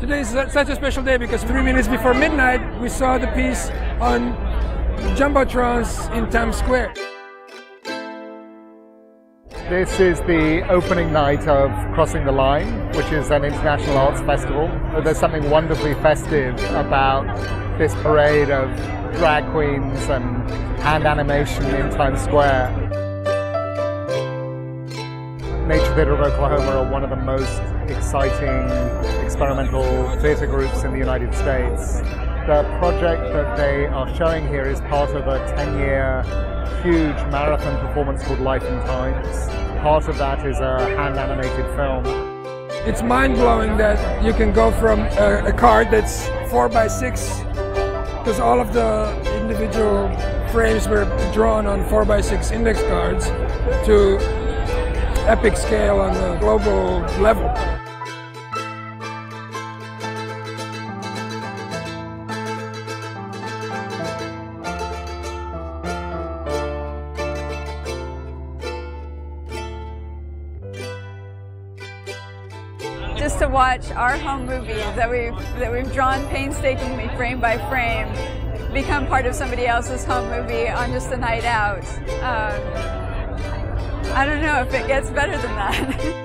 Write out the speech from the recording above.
Today is such a special day because 3 minutes before midnight we saw the piece on Jumbotrons in Times Square. This is the opening night of Crossing the Line, which is an international arts festival. There's something wonderfully festive about this parade of drag queens and hand animation in Times Square. Nature Theatre of Oklahoma are one of the most exciting experimental theatre groups in the United States. The project that they are showing here is part of a 10-year huge marathon performance called Life and Times. Part of that is a hand-animated film. It's mind-blowing that you can go from a card that's 4x6, because all of the individual frames were drawn on 4x6 index cards, to epic scale on the global level. Just to watch our home movies that we've drawn painstakingly frame by frame become part of somebody else's home movie on just a night out. I don't know if it gets better than that.